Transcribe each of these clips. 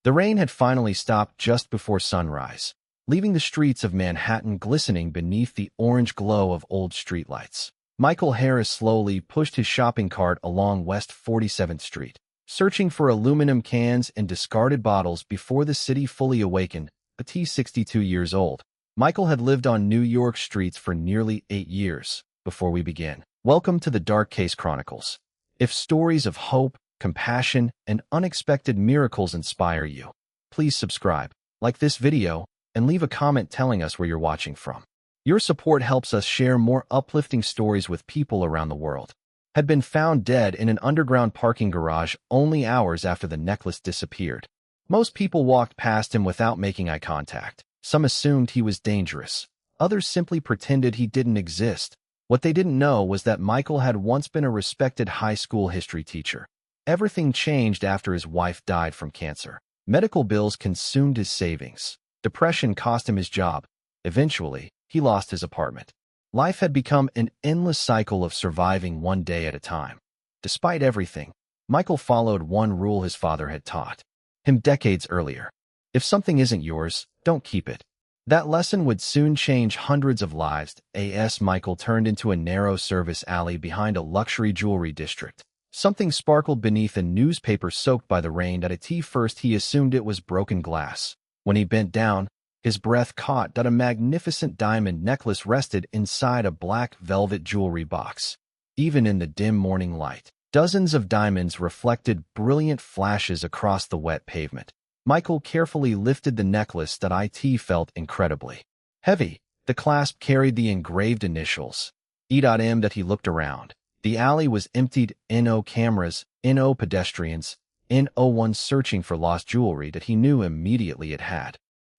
The rain had finally stopped just before sunrise, leaving the streets of Manhattan glistening beneath the orange glow of old streetlights. Michael Harris slowly pushed his shopping cart along West 47th Street, searching for aluminum cans and discarded bottles before the city fully awakened. At 62 years old, Michael had lived on New York streets for nearly 8 years. Before we begin, welcome to the Dark Case Chronicles. If stories of hope, compassion, and unexpected miracles inspire you, please subscribe, like this video, and leave a comment telling us where you're watching from. Your support helps us share more uplifting stories with people around the world. Had been found dead in an underground parking garage only hours after the necklace disappeared. Most people walked past him without making eye contact. Some assumed he was dangerous. Others simply pretended he didn't exist. What they didn't know was that Michael had once been a respected high school history teacher. Everything changed after his wife died from cancer. Medical bills consumed his savings. Depression cost him his job. Eventually, he lost his apartment. Life had become an endless cycle of surviving one day at a time. Despite everything, Michael followed one rule his father had taught him decades earlier. If something isn't yours, don't keep it. That lesson would soon change hundreds of lives. As Michael turned into a narrow service alley behind a luxury jewelry district. Something sparkled beneath a newspaper soaked by the rain. At first he assumed it was broken glass. When he bent down, his breath caught that a magnificent diamond necklace rested inside a black velvet jewelry box. Even in the dim morning light, dozens of diamonds reflected brilliant flashes across the wet pavement. Michael carefully lifted the necklace. It felt incredibly heavy. The clasp carried the engraved initials E.M. He looked around. The alley was emptied. No cameras, no pedestrians, no one searching for lost jewelry that he knew immediately it had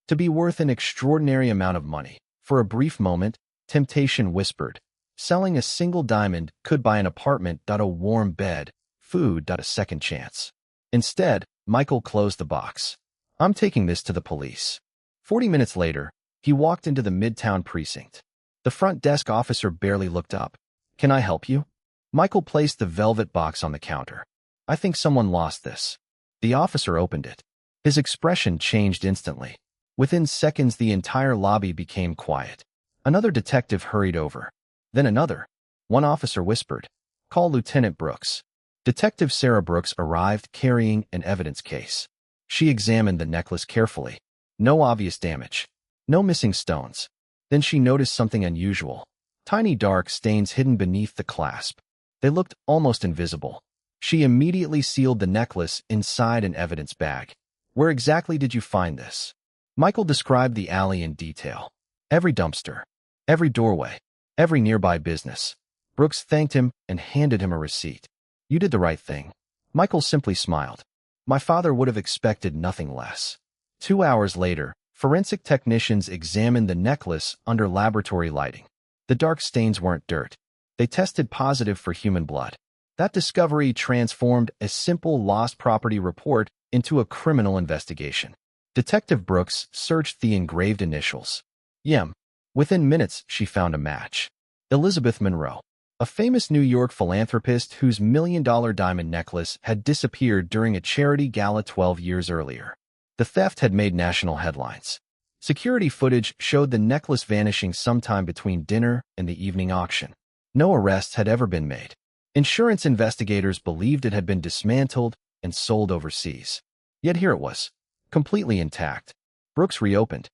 to be worth an extraordinary amount of money. For a brief moment, temptation whispered. Selling a single diamond could buy an apartment, a warm bed, food, a second chance. Instead, Michael closed the box. I'm taking this to the police. 40 minutes later, he walked into the Midtown precinct. The front desk officer barely looked up. Can I help you? Michael placed the velvet box on the counter. I think someone lost this. The officer opened it. His expression changed instantly. Within seconds, the entire lobby became quiet. Another detective hurried over. Then another. One officer whispered, "Call Lieutenant Brooks." Detective Sarah Brooks arrived carrying an evidence case. She examined the necklace carefully. No obvious damage. No missing stones. Then she noticed something unusual. Tiny dark stains hidden beneath the clasp. They looked almost invisible. She immediately sealed the necklace inside an evidence bag. Where exactly did you find this? Michael described the alley in detail. Every dumpster, every doorway, every nearby business. Brooks thanked him and handed him a receipt. You did the right thing. Michael simply smiled. My father would have expected nothing less. 2 hours later, forensic technicians examined the necklace under laboratory lighting. The dark stains weren't dirt. They tested positive for human blood. That discovery transformed a simple lost property report into a criminal investigation. Detective Brooks searched the engraved initials. Yem. Within minutes, she found a match. Elizabeth Monroe, a famous New York philanthropist whose million-dollar diamond necklace had disappeared during a charity gala 12 years earlier. The theft had made national headlines. Security footage showed the necklace vanishing sometime between dinner and the evening auction. No arrests had ever been made. Insurance investigators believed it had been dismantled and sold overseas. Yet here it was, completely intact. Brooks reopened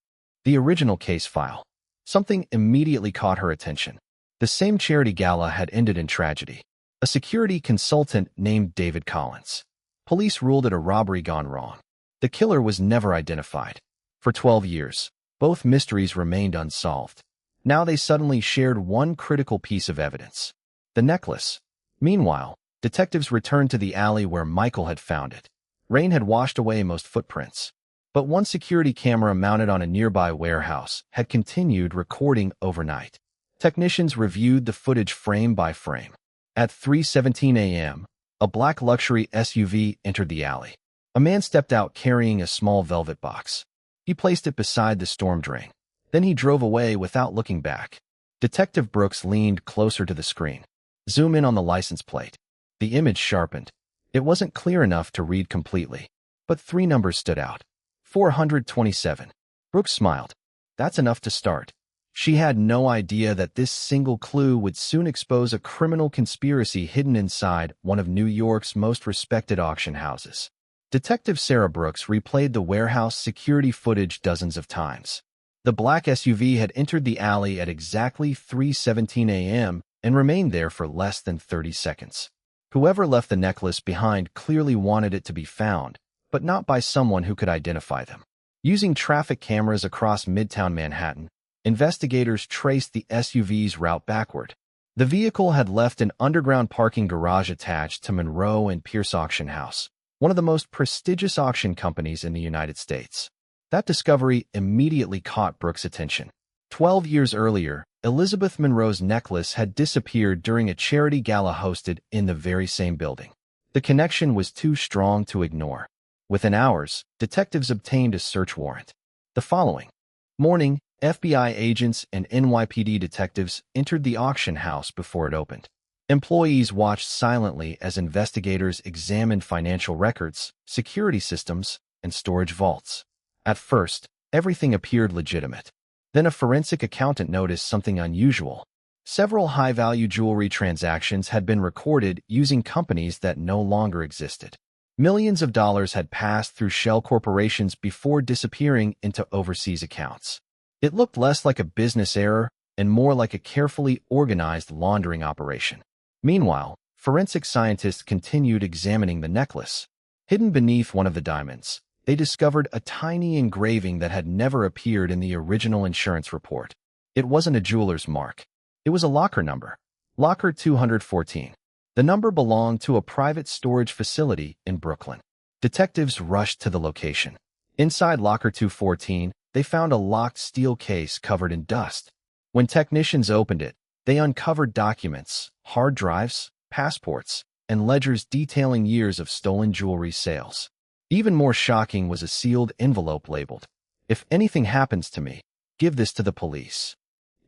the original case file. Something immediately caught her attention. The same charity gala had ended in tragedy. A security consultant named David Collins. Police ruled it a robbery gone wrong. The killer was never identified. For 12 years, both mysteries remained unsolved. Now they suddenly shared one critical piece of evidence: the necklace. Meanwhile, detectives returned to the alley where Michael had found it. Rain had washed away most footprints, but one security camera mounted on a nearby warehouse had continued recording overnight. Technicians reviewed the footage frame by frame. At 3:17 a.m., a black luxury SUV entered the alley. A man stepped out carrying a small velvet box. He placed it beside the storm drain. Then he drove away without looking back. Detective Brooks leaned closer to the screen. Zoom in on the license plate. The image sharpened. It wasn't clear enough to read completely. But three numbers stood out. 427. Brooks smiled. That's enough to start. She had no idea that this single clue would soon expose a criminal conspiracy hidden inside one of New York's most respected auction houses. Detective Sarah Brooks replayed the warehouse security footage dozens of times. The black SUV had entered the alley at exactly 3:17 a.m. and remained there for less than 30 seconds. Whoever left the necklace behind clearly wanted it to be found, but not by someone who could identify them. Using traffic cameras across Midtown Manhattan, investigators traced the SUV's route backward. The vehicle had left an underground parking garage attached to Monroe and Pierce Auction House, one of the most prestigious auction companies in the United States. That discovery immediately caught Brooks' attention. 12 years earlier, Elizabeth Monroe's necklace had disappeared during a charity gala hosted in the very same building. The connection was too strong to ignore. Within hours, detectives obtained a search warrant. The following morning, FBI agents and NYPD detectives entered the auction house before it opened. Employees watched silently as investigators examined financial records, security systems, and storage vaults. At first, everything appeared legitimate. Then a forensic accountant noticed something unusual. Several high-value jewelry transactions had been recorded using companies that no longer existed. Millions of dollars had passed through shell corporations before disappearing into overseas accounts. It looked less like a business error and more like a carefully organized laundering operation. Meanwhile, forensic scientists continued examining the necklace. Hidden beneath one of the diamonds, they discovered a tiny engraving that had never appeared in the original insurance report. It wasn't a jeweler's mark. It was a locker number. Locker 214. The number belonged to a private storage facility in Brooklyn. Detectives rushed to the location. Inside Locker 214, they found a locked steel case covered in dust. When technicians opened it, they uncovered documents, hard drives, passports, and ledgers detailing years of stolen jewelry sales. Even more shocking was a sealed envelope labeled, "If anything happens to me, give this to the police."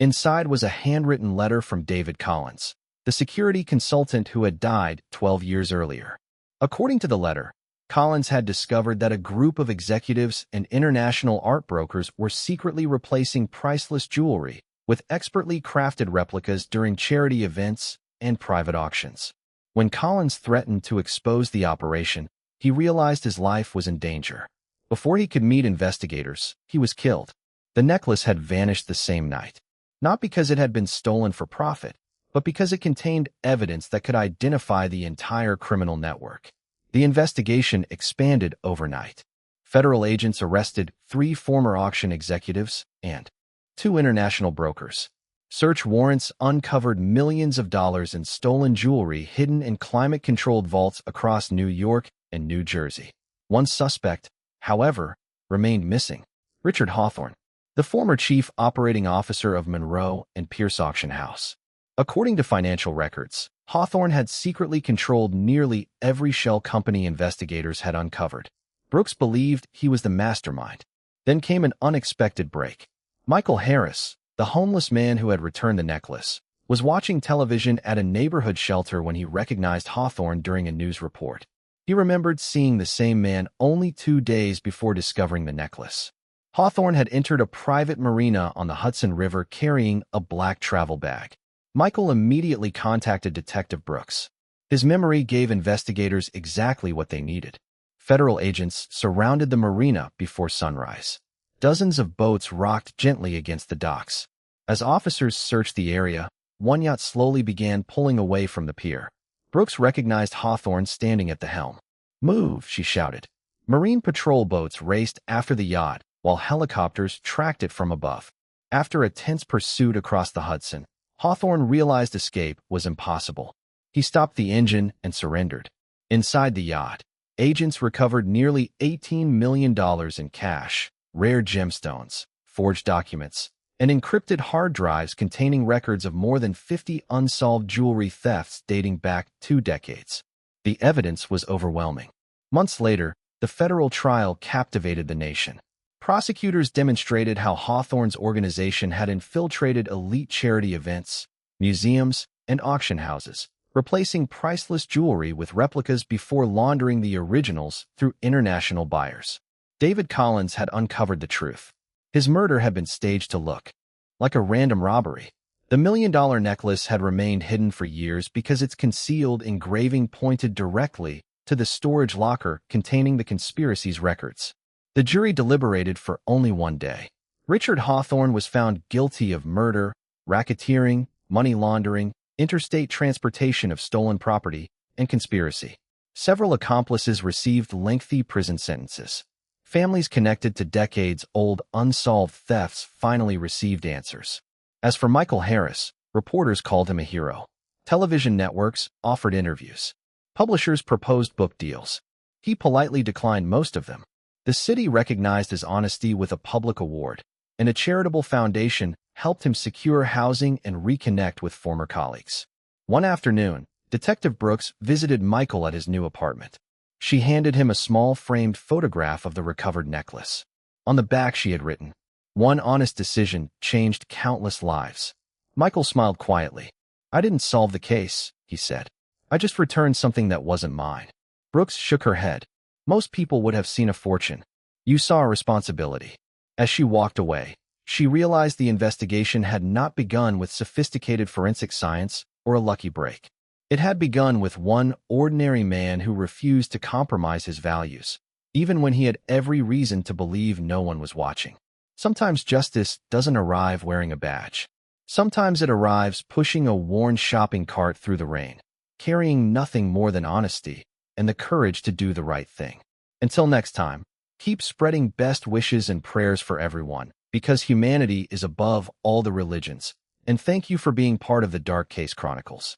Inside was a handwritten letter from David Collins, the security consultant who had died 12 years earlier. According to the letter, Collins had discovered that a group of executives and international art brokers were secretly replacing priceless jewelry with expertly crafted replicas during charity events and private auctions. When Collins threatened to expose the operation, he realized his life was in danger. Before he could meet investigators, he was killed. The necklace had vanished the same night, not because it had been stolen for profit, but because it contained evidence that could identify the entire criminal network. The investigation expanded overnight. Federal agents arrested 3 former auction executives and 2 international brokers. Search warrants uncovered millions of dollars in stolen jewelry hidden in climate-controlled vaults across New York and New Jersey. One suspect, however, remained missing: Richard Hawthorne, the former chief operating officer of Monroe and Pierce Auction House. According to financial records, Hawthorne had secretly controlled nearly every shell company investigators had uncovered. Brooks believed he was the mastermind. Then came an unexpected break. Michael Harris, the homeless man who had returned the necklace, was watching television at a neighborhood shelter when he recognized Hawthorne during a news report. He remembered seeing the same man only 2 days before discovering the necklace. Hawthorne had entered a private marina on the Hudson River carrying a black travel bag. Michael immediately contacted Detective Brooks. His memory gave investigators exactly what they needed. Federal agents surrounded the marina before sunrise. Dozens of boats rocked gently against the docks. As officers searched the area, one yacht slowly began pulling away from the pier. Brooks recognized Hawthorne standing at the helm. "Move," she shouted. Marine patrol boats raced after the yacht, while helicopters tracked it from above. After a tense pursuit across the Hudson, Hawthorne realized escape was impossible. He stopped the engine and surrendered. Inside the yacht, agents recovered nearly $18 million in cash, rare gemstones, forged documents, and encrypted hard drives containing records of more than 50 unsolved jewelry thefts dating back 2 decades. The evidence was overwhelming. Months later, the federal trial captivated the nation. Prosecutors demonstrated how Hawthorne's organization had infiltrated elite charity events, museums, and auction houses, replacing priceless jewelry with replicas before laundering the originals through international buyers. David Collins had uncovered the truth. His murder had been staged to look like a random robbery. The $1 million necklace had remained hidden for years because its concealed engraving pointed directly to the storage locker containing the conspiracy's records. The jury deliberated for only one day. Richard Hawthorne was found guilty of murder, racketeering, money laundering, interstate transportation of stolen property, and conspiracy. Several accomplices received lengthy prison sentences. Families connected to decades-old unsolved thefts finally received answers. As for Michael Harris, reporters called him a hero. Television networks offered interviews. Publishers proposed book deals. He politely declined most of them. The city recognized his honesty with a public award, and a charitable foundation helped him secure housing and reconnect with former colleagues. One afternoon, Detective Brooks visited Michael at his new apartment. She handed him a small framed photograph of the recovered necklace. On the back she had written, "One honest decision changed countless lives." Michael smiled quietly. "I didn't solve the case," he said. "I just returned something that wasn't mine." Brooks shook her head. "Most people would have seen a fortune. You saw a responsibility." As she walked away, she realized the investigation had not begun with sophisticated forensic science or a lucky break. It had begun with one ordinary man who refused to compromise his values, even when he had every reason to believe no one was watching. Sometimes justice doesn't arrive wearing a badge. Sometimes it arrives pushing a worn shopping cart through the rain, carrying nothing more than honesty and the courage to do the right thing. Until next time, keep spreading best wishes and prayers for everyone, because humanity is above all the religions. And thank you for being part of the Dark Case Chronicles.